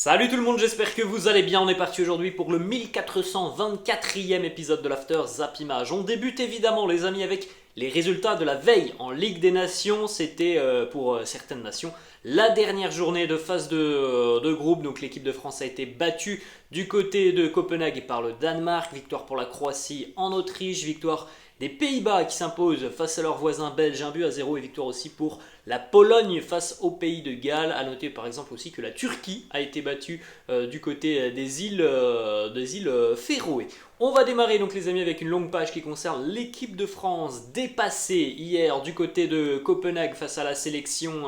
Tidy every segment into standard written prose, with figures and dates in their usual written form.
Salut tout le monde, j'espère que vous allez bien. On est parti aujourd'hui pour le 1424e épisode de l'After Zap Image. On débute évidemment les amis avec les résultats de la veille en Ligue des Nations. C'était pour certaines nations la dernière journée de phase de groupe. Donc l'équipe de France a été battue du côté de Copenhague par le Danemark. Victoire pour la Croatie en Autriche, victoire des Pays-Bas qui s'imposent face à leurs voisins belges, 1-0, et victoire aussi pour la Pologne face au pays de Galles. A noter par exemple aussi que la Turquie a été battue du côté des îles Féroé. On va démarrer donc les amis avec une longue page qui concerne l'équipe de France dépassée hier du côté de Copenhague face à la sélection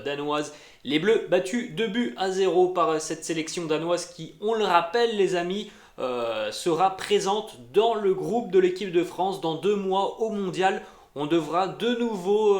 danoise. Les Bleus battus 2-0 par cette sélection danoise qui, on le rappelle les amis, sera présente dans le groupe de l'équipe de France dans 2 mois au mondial. On devra de nouveau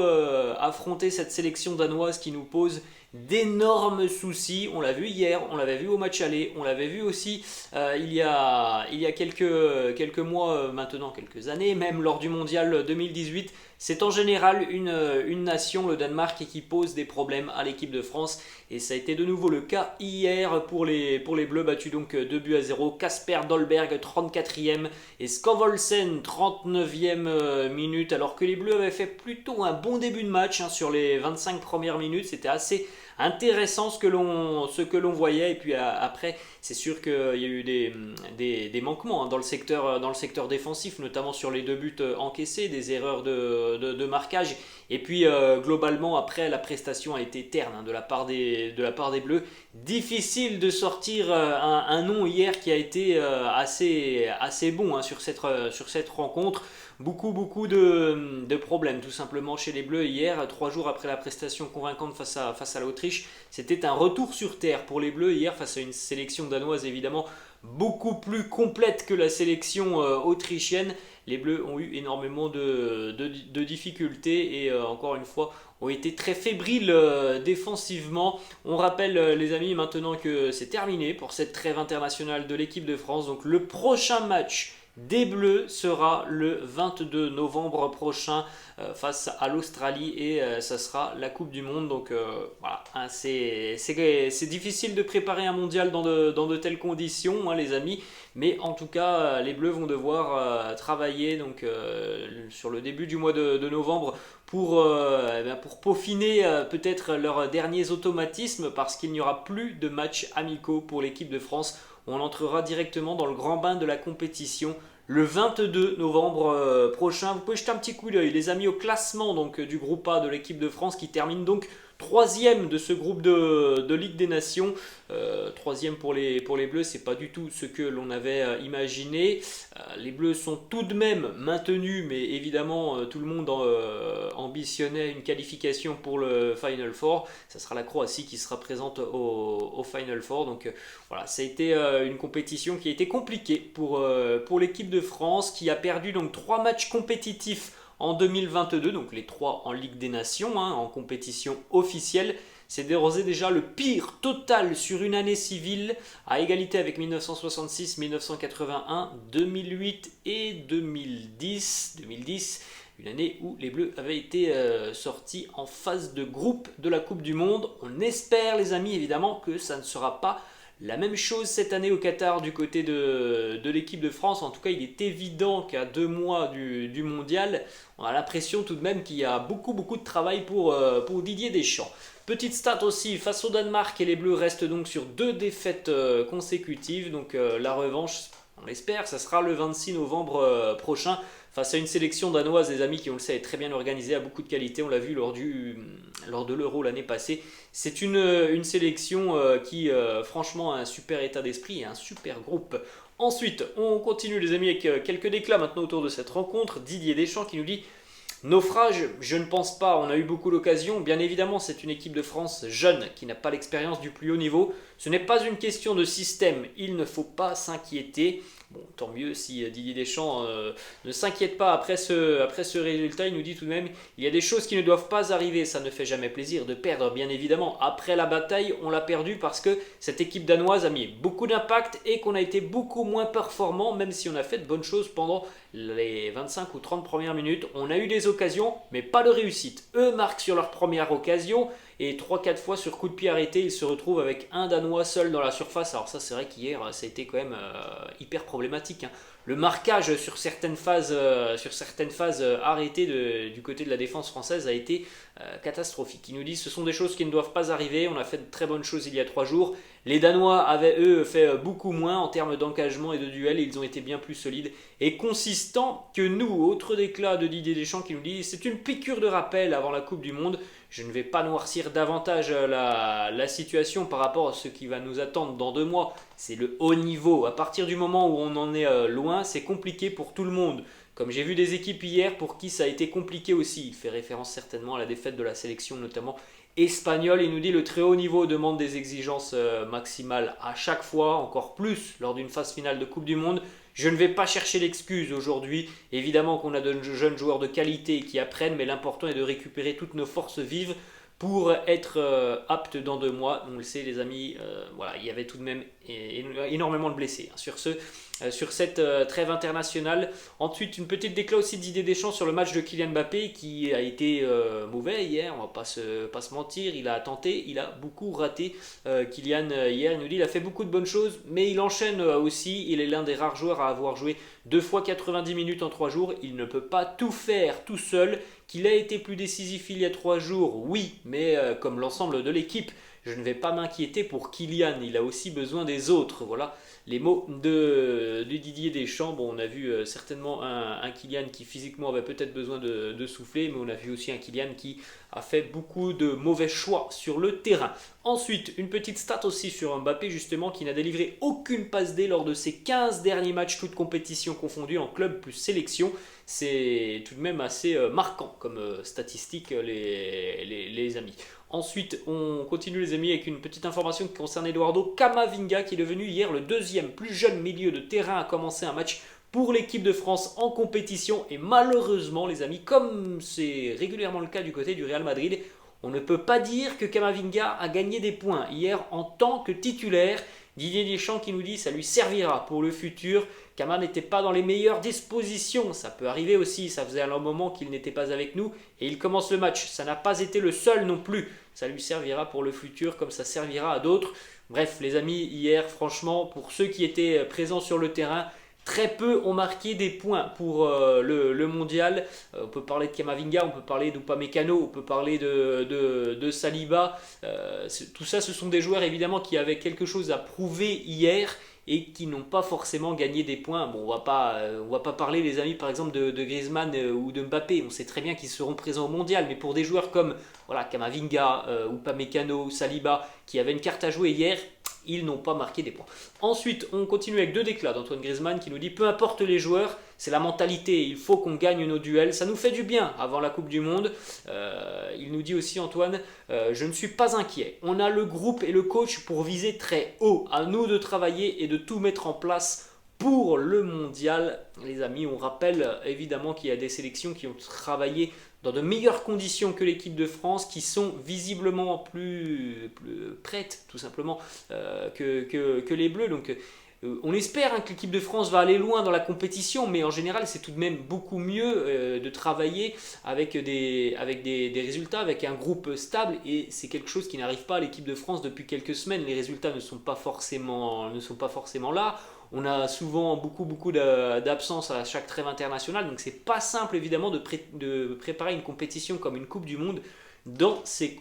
affronter cette sélection danoise qui nous pose d'énormes soucis. On l'a vu hier, on l'avait vu au match aller, on l'avait vu aussi il y a quelques mois maintenant, quelques années, même lors du mondial 2018. C'est en général une nation, le Danemark, qui pose des problèmes à l'équipe de France. Et ça a été de nouveau le cas hier pour les Bleus, battus donc 2-0. Kasper Dolberg 34e et Scovolsen 39e minute. Alors que les Bleus avaient fait plutôt un bon début de match sur les 25 premières minutes. C'était assez intéressant ce que l'on voyait. Et puis après, c'est sûr qu'il y a eu des manquements dans le secteur défensif, notamment sur les 2 buts encaissés, des erreurs de marquage. Et puis globalement après, la prestation a été terne de la part des Bleus. Difficile de sortir un nom hier qui a été assez bon sur cette rencontre. Beaucoup de problèmes tout simplement chez les Bleus hier, 3 jours après la prestation convaincante face à l'Autriche. C'était un retour sur terre pour les Bleus hier face à une sélection danoise évidemment beaucoup plus complète que la sélection autrichienne. Les Bleus ont eu énormément de difficultés et encore une fois ont été très fébriles défensivement. On rappelle les amis maintenant que c'est terminé pour cette trêve internationale de l'équipe de France. Donc le prochain match des Bleus sera le 22 novembre prochain face à l'Australie et ça sera la Coupe du Monde. Donc voilà, c'est difficile de préparer un mondial dans de telles conditions les amis. Mais en tout cas, les Bleus vont devoir travailler donc, sur le début du mois de novembre pour peaufiner peut-être leurs derniers automatismes parce qu'il n'y aura plus de matchs amicaux pour l'équipe de France. On entrera directement dans le grand bain de la compétition le 22 novembre prochain. Vous pouvez jeter un petit coup d'œil les amis au classement donc, du groupe A de l'équipe de France qui termine donc 3e de ce groupe de Ligue des Nations. 3e pour les Bleus, c'est pas du tout ce que l'on avait imaginé. Les Bleus sont tout de même maintenus, mais évidemment tout le monde ambitionnait une qualification pour le Final Four. Ça sera la Croatie qui sera présente au Final Four. Donc voilà, ça a été une compétition qui a été compliquée pour l'équipe de France qui a perdu donc 3 matchs compétitifs en 2022, donc les 3 en Ligue des Nations, en compétition officielle. C'est déjà le pire total sur une année civile, à égalité avec 1966, 1981, 2008 et 2010. Une année où les Bleus avaient été sortis en phase de groupe de la Coupe du Monde. On espère les amis évidemment que ça ne sera pas la même chose cette année au Qatar du côté de l'équipe de France. En tout cas, il est évident qu'à 2 mois du mondial, on a l'impression tout de même qu'il y a beaucoup de travail pour Didier Deschamps. Petite stat aussi, face au Danemark, et les Bleus restent donc sur 2 défaites consécutives. Donc la revanche, on l'espère, ça sera le 26 novembre prochain face à une sélection danoise, les amis, qui on le sait est très bien organisée, a beaucoup de qualité. On l'a vu lors de l'Euro l'année passée. C'est une sélection qui franchement a un super état d'esprit et un super groupe. Ensuite, on continue les amis avec quelques déclats maintenant autour de cette rencontre. Didier Deschamps qui nous dit: naufrage, je ne pense pas, on a eu beaucoup d'occasions. Bien évidemment, c'est une équipe de France jeune qui n'a pas l'expérience du plus haut niveau. Ce n'est pas une question de système, il ne faut pas s'inquiéter. Bon, tant mieux si Didier Deschamps ne s'inquiète pas après ce résultat. Il nous dit tout de même: il y a des choses qui ne doivent pas arriver. Ça ne fait jamais plaisir de perdre, bien évidemment. Après la bataille, on l'a perdu parce que cette équipe danoise a mis beaucoup d'impact et qu'on a été beaucoup moins performant, même si on a fait de bonnes choses pendant les 25 ou 30 premières minutes. On a eu des occasions, mais pas de réussite. Eux marquent sur leur première occasion et 3-4 fois sur coup de pied arrêté, il se retrouve avec un Danois seul dans la surface. Alors ça, c'est vrai qu'hier, ça a été quand même hyper problématique, hein. Le marquage sur certaines phases, arrêtées du côté de la défense française a été catastrophique. Ils nous disent que ce sont des choses qui ne doivent pas arriver. On a fait de très bonnes choses il y a 3 jours. Les Danois avaient eux fait beaucoup moins en termes d'engagement et de duel. Ils ont été bien plus solides et consistants que nous. Autre déclat de Didier Deschamps qui nous dit: c'est une piqûre de rappel avant la Coupe du Monde. Je ne vais pas noircir davantage la situation par rapport à ce qui va nous attendre dans 2 mois. C'est le haut niveau. À partir du moment où on en est loin, c'est compliqué pour tout le monde. Comme j'ai vu des équipes hier pour qui ça a été compliqué aussi. Il fait référence certainement à la défaite de la sélection, notamment espagnole. Il nous dit: le très haut niveau demande des exigences maximales à chaque fois, encore plus lors d'une phase finale de Coupe du Monde. Je ne vais pas chercher l'excuse aujourd'hui. Évidemment qu'on a de jeunes joueurs de qualité qui apprennent, mais l'important est de récupérer toutes nos forces vives pour être apte dans 2 mois. On le sait les amis, voilà, il y avait tout de même énormément de blessés sur cette trêve internationale. Ensuite, une petite déclat aussi d'Didier Deschamps sur le match de Kylian Mbappé qui a été mauvais hier, on va pas se mentir. Il a tenté, il a beaucoup raté. Kylian hier, il nous dit il a fait beaucoup de bonnes choses, mais il enchaîne aussi. Il est l'un des rares joueurs à avoir joué 2 fois 90 minutes en 3 jours. Il ne peut pas tout faire tout seul. Qu'il a été plus décisif il y a 3 jours, oui, mais comme l'ensemble de l'équipe, je ne vais pas m'inquiéter pour Kylian, il a aussi besoin des autres. Voilà les mots de Didier Deschamps. Bon, on a vu certainement un Kylian qui physiquement avait peut-être besoin de souffler, mais on a vu aussi un Kylian qui a fait beaucoup de mauvais choix sur le terrain. Ensuite, une petite stat aussi sur Mbappé justement, qui n'a délivré aucune passe D lors de ses 15 derniers matchs, toutes compétitions confondues en club plus sélection. C'est tout de même assez marquant comme statistique les amis. Ensuite, on continue les amis avec une petite information qui concerne Eduardo Camavinga qui est devenu hier le 2e plus jeune milieu de terrain à commencer un match pour l'équipe de France en compétition. Et malheureusement les amis, comme c'est régulièrement le cas du côté du Real Madrid, on ne peut pas dire que Camavinga a gagné des points hier en tant que titulaire. Didier Deschamps qui nous dit ça lui servira pour le futur. Kama n'était pas dans les meilleures dispositions, ça peut arriver aussi, ça faisait un long moment qu'il n'était pas avec nous et il commence le match. Ça n'a pas été le seul non plus, ça lui servira pour le futur comme ça servira à d'autres. Bref les amis, hier franchement pour ceux qui étaient présents sur le terrain, très peu ont marqué des points pour le mondial. On peut parler de Camavinga, on peut parler d'Upamecano, on peut parler de Saliba. Tout ça, ce sont des joueurs évidemment qui avaient quelque chose à prouver hier et qui n'ont pas forcément gagné des points. Bon, on va pas parler les amis par exemple de Griezmann ou de Mbappé. On sait très bien qu'ils seront présents au mondial, mais pour des joueurs comme voilà, Camavinga, Upamecano, Saliba, qui avaient une carte à jouer hier, ils n'ont pas marqué des points. Ensuite, on continue avec 2 déclats d'Antoine Griezmann qui nous dit: peu importe les joueurs, c'est la mentalité, il faut qu'on gagne nos duels, ça nous fait du bien avant la Coupe du Monde. Il nous dit aussi Antoine, je ne suis pas inquiet, on a le groupe et le coach pour viser très haut, à nous de travailler et de tout mettre en place pour le mondial. Les amis, on rappelle évidemment qu'il y a des sélections qui ont travaillé dans de meilleures conditions que l'équipe de France, qui sont visiblement plus prêtes tout simplement que les Bleus. Donc on espère que l'équipe de France va aller loin dans la compétition, mais en général c'est tout de même beaucoup mieux de travailler avec des résultats, avec un groupe stable, et c'est quelque chose qui n'arrive pas à l'équipe de France depuis quelques semaines. Les résultats ne sont pas forcément là. On a souvent beaucoup d'absences à chaque trêve internationale, donc c'est pas simple évidemment de préparer une compétition comme une Coupe du Monde dans ces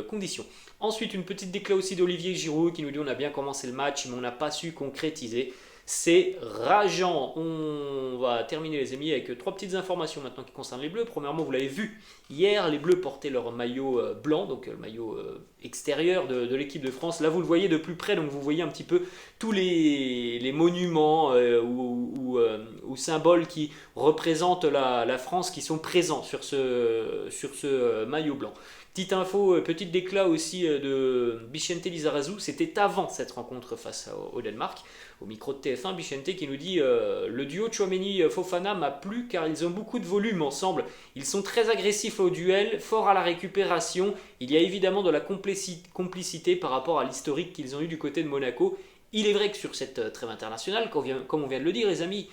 conditions. Ensuite, une petite déclat aussi d'Olivier Giroud qui nous dit: on a bien commencé le match, mais on n'a pas su concrétiser. C'est rageant. On va terminer les amis avec 3 petites informations maintenant qui concernent les Bleus. Premièrement, vous l'avez vu, hier les Bleus portaient leur maillot blanc, donc le maillot extérieur de l'équipe de France. Là vous le voyez de plus près, donc vous voyez un petit peu tous les monuments ou symboles qui représentent la France qui sont présents sur ce maillot blanc. Petite info, petite déclat aussi de Vicente Lizarazu, c'était avant cette rencontre face au Danemark, au micro de TF1, Vicente qui nous dit le duo Tchouaméni-Fofana m'a plu car ils ont beaucoup de volume ensemble, ils sont très agressifs au duel, forts à la récupération, il y a évidemment de la complicité par rapport à l'historique qu'ils ont eu du côté de Monaco. Il est vrai que sur cette trêve internationale, comme on vient de le dire les amis,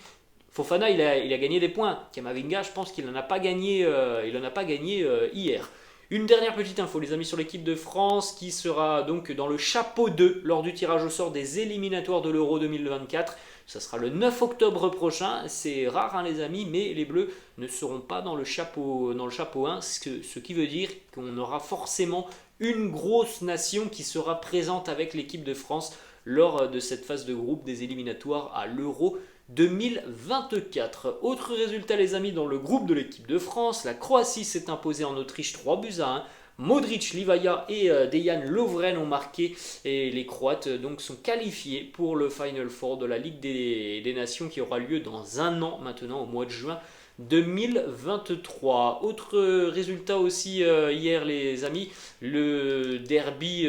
Fofana il a gagné des points, Camavinga je pense qu'il n'en a pas gagné hier. Une dernière petite info les amis sur l'équipe de France qui sera donc dans le chapeau 2 lors du tirage au sort des éliminatoires de l'Euro 2024. Ça sera le 9 octobre prochain, c'est rare hein, les amis, mais les Bleus ne seront pas dans le chapeau 1, ce qui veut dire qu'on aura forcément une grosse nation qui sera présente avec l'équipe de France lors de cette phase de groupe des éliminatoires à l'Euro 2024. Autre résultat les amis dans le groupe de l'équipe de France, la Croatie s'est imposée en Autriche 3-1. Modric, Livaja et Dejan Lovren ont marqué et les Croates donc sont qualifiés pour le Final Four de la Ligue des Nations qui aura lieu dans un an maintenant au mois de juin 2023. Autre résultat aussi hier les amis, le derby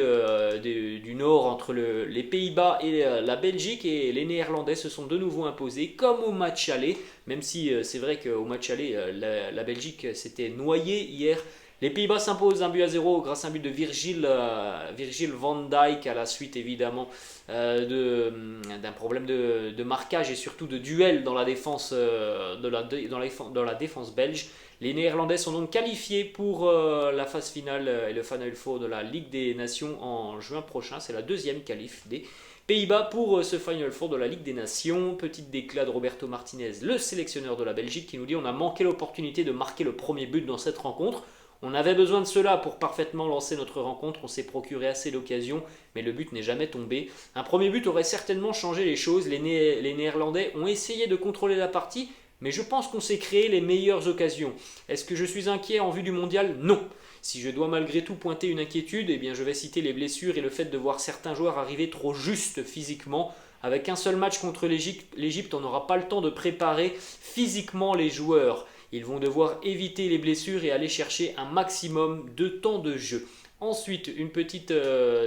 du Nord entre les Pays-Bas et la Belgique et les Néerlandais se sont de nouveau imposés comme au match aller, même si c'est vrai qu'au match aller la Belgique s'était noyée hier. Les Pays-Bas s'imposent 1-0 grâce à un but de Virgil van Dijk à la suite évidemment d'un problème de marquage et surtout de duel dans la défense, dans la défense belge. Les Néerlandais sont donc qualifiés pour la phase finale et le Final Four de la Ligue des Nations en juin prochain. C'est la deuxième qualif des Pays-Bas pour ce Final Four de la Ligue des Nations. Petite déclat de Roberto Martinez, le sélectionneur de la Belgique, qui nous dit: on a manqué l'opportunité de marquer le premier but dans cette rencontre. On avait besoin de cela pour parfaitement lancer notre rencontre, on s'est procuré assez d'occasions, mais le but n'est jamais tombé. Un premier but aurait certainement changé les choses, les Néerlandais ont essayé de contrôler la partie, mais je pense qu'on s'est créé les meilleures occasions. Est-ce que je suis inquiet en vue du mondial? Non. Si je dois malgré tout pointer une inquiétude, eh bien je vais citer les blessures et le fait de voir certains joueurs arriver trop justes physiquement. Avec un seul match contre l'Égypte, on n'aura pas le temps de préparer physiquement les joueurs. Ils vont devoir éviter les blessures et aller chercher un maximum de temps de jeu. Ensuite, une petite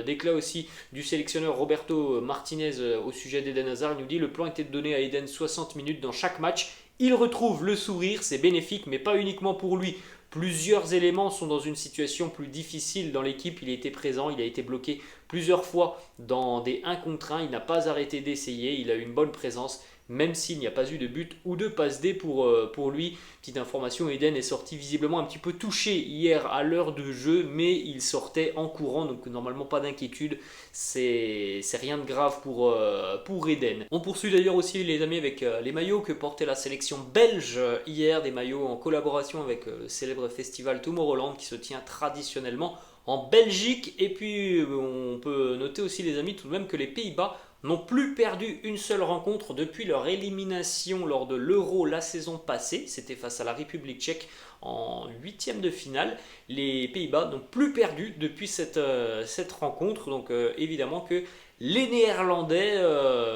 déclat aussi du sélectionneur Roberto Martinez au sujet d'Eden Hazard. Il nous dit: le plan était de donner à Eden 60 minutes dans chaque match. Il retrouve le sourire, c'est bénéfique, mais pas uniquement pour lui. Plusieurs éléments sont dans une situation plus difficile dans l'équipe. Il a été présent, il a été bloqué plusieurs fois dans des 1 contre 1. Il n'a pas arrêté d'essayer, il a eu une bonne présence, même s'il n'y a pas eu de but ou de passe D pour lui. Petite information, Eden est sorti visiblement un petit peu touché hier à l'heure de jeu, mais il sortait en courant, donc normalement pas d'inquiétude, c'est rien de grave pour Eden. On poursuit d'ailleurs aussi les amis avec les maillots que portait la sélection belge hier, des maillots en collaboration avec le célèbre festival Tomorrowland qui se tient traditionnellement en Belgique. Et puis on peut noter aussi les amis tout de même que les Pays-Bas n'ont plus perdu une seule rencontre depuis leur élimination lors de l'Euro la saison passée. C'était face à la République tchèque en 8e de finale. Les Pays-Bas n'ont plus perdu depuis cette rencontre. Donc évidemment que les Néerlandais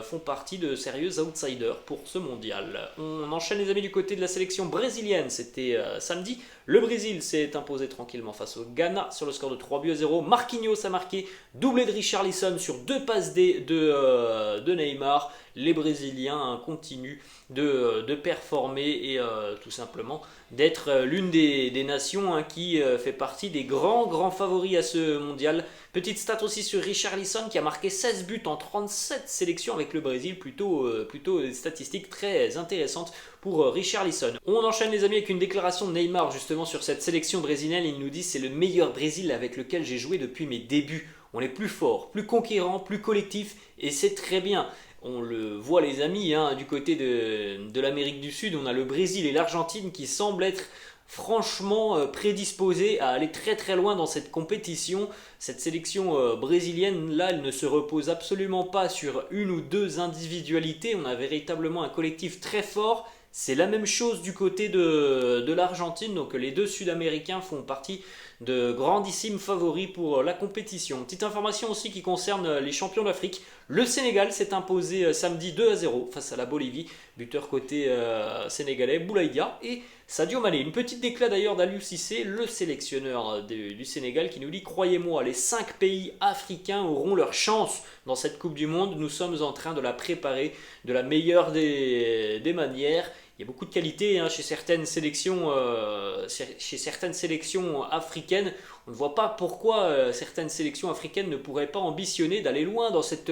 font partie de sérieux outsiders pour ce mondial. On enchaîne les amis du côté de la sélection brésilienne. C'était samedi. Le Brésil s'est imposé tranquillement face au Ghana sur le score de 3-0. Marquinhos a marqué, doublé de Richarlison sur 2 passes D de Neymar. Les Brésiliens continuent de performer et tout simplement d'être l'une des nations qui fait partie des grands favoris à ce mondial. Petite stat aussi sur Richarlison qui a marqué 16 buts en 37 sélections avec le Brésil, plutôt des statistiques très intéressantes pour Richarlison. On enchaîne les amis avec une déclaration de Neymar justement sur cette sélection brésilienne. Il nous dit: c'est le meilleur Brésil avec lequel j'ai joué depuis mes débuts. On est plus fort, plus conquérant, plus collectif et c'est très bien. On le voit les amis, du côté de l'Amérique du Sud, on a le Brésil et l'Argentine qui semblent être franchement prédisposés à aller très loin dans cette compétition. Cette sélection brésilienne là, elle ne se repose absolument pas sur une ou deux individualités. On a véritablement un collectif très fort. C'est la même chose du côté de l'Argentine, donc les deux Sud-Américains font partie de grandissimes favoris pour la compétition. Petite information aussi qui concerne les champions d'Afrique. Le Sénégal s'est imposé samedi 2-0 face à la Bolivie. Buteur côté sénégalais, Boulaïdia et Sadio Mané. Une petite déclat d'ailleurs d'Aliou Cissé, le sélectionneur du Sénégal, qui nous dit: croyez-moi, les 5 pays africains auront leur chance dans cette Coupe du Monde. Nous sommes en train de la préparer de la meilleure des manières. Il y a beaucoup de qualité chez certaines sélections africaines. On ne voit pas pourquoi certaines sélections africaines ne pourraient pas ambitionner d'aller loin dans cette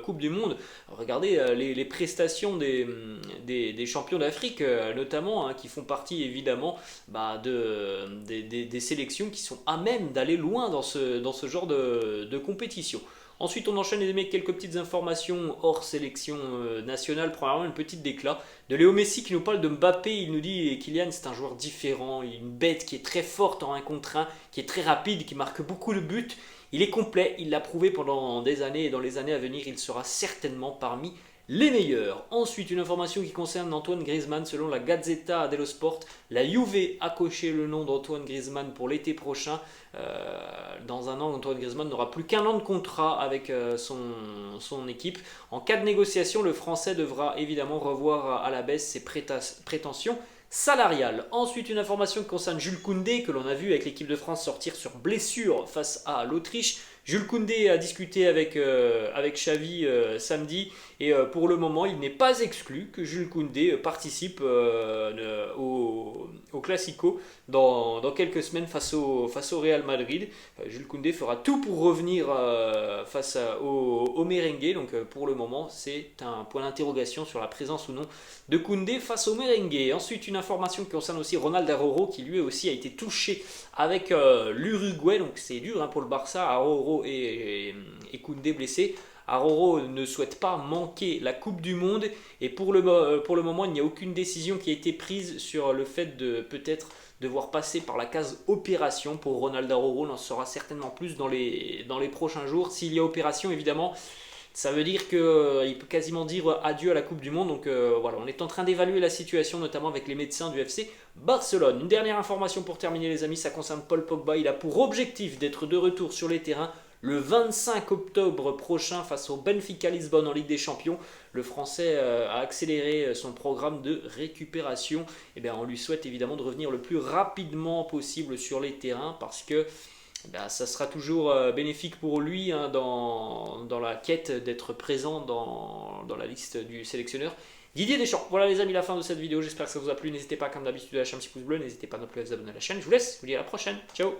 Coupe du Monde. Regardez les prestations des champions d'Afrique, notamment, qui font partie évidemment des sélections qui sont à même d'aller loin dans ce genre de compétition. Ensuite, on enchaîne les mecs quelques petites informations hors sélection nationale. Premièrement, une petite déclat de Léo Messi qui nous parle de Mbappé. Il nous dit Kylian, c'est un joueur différent, une bête qui est très forte en 1 contre 1, qui est très rapide, qui marque beaucoup de buts. Il est complet, il l'a prouvé pendant des années et dans les années à venir, il sera certainement parmi les meilleurs. Ensuite, une information qui concerne Antoine Griezmann. Selon la Gazzetta dello Sport, la Juve a coché le nom d'Antoine Griezmann pour l'été prochain. Dans un an, Antoine Griezmann n'aura plus qu'1 an de contrat avec son équipe. En cas de négociation, le Français devra évidemment revoir à la baisse ses prétentions salariales. Ensuite, une information qui concerne Jules Koundé, que l'on a vu avec l'équipe de France sortir sur blessure face à l'Autriche. Jules Koundé a discuté avec Xavi samedi et pour le moment il n'est pas exclu que Jules Koundé participe au Classico dans quelques semaines face au Real Madrid. Jules Koundé fera tout pour revenir face au merengue, donc pour le moment c'est un point d'interrogation sur la présence ou non de Koundé face au merengue. Ensuite, une information qui concerne aussi Ronald Araujo qui lui aussi a été touché avec l'Uruguay, donc c'est dur pour le Barça. Araujo et Koundé blessés. Araujo ne souhaite pas manquer la Coupe du Monde et pour le moment il n'y a aucune décision qui a été prise sur le fait de peut-être devoir passer par la case opération pour Ronald Araujo. On en saura certainement plus dans les prochains jours. S'il y a opération, évidemment, ça veut dire qu'il peut quasiment dire adieu à la Coupe du Monde. Donc voilà, on est en train d'évaluer la situation, notamment avec les médecins du FC Barcelone. Une dernière information pour terminer les amis, ça concerne Paul Pogba. Il a pour objectif d'être de retour sur les terrains le 25 octobre prochain face au Benfica Lisbonne en Ligue des Champions. Le Français a accéléré son programme de récupération. Et bien, on lui souhaite évidemment de revenir le plus rapidement possible sur les terrains parce que ça sera toujours bénéfique pour lui dans la quête d'être présent dans la liste du sélectionneur Didier Deschamps. Voilà les amis, la fin de cette vidéo. J'espère que ça vous a plu. N'hésitez pas comme d'habitude à lâcher un petit pouce bleu. N'hésitez pas non plus à vous abonner à la chaîne. Je vous laisse. Je vous dis à la prochaine. Ciao.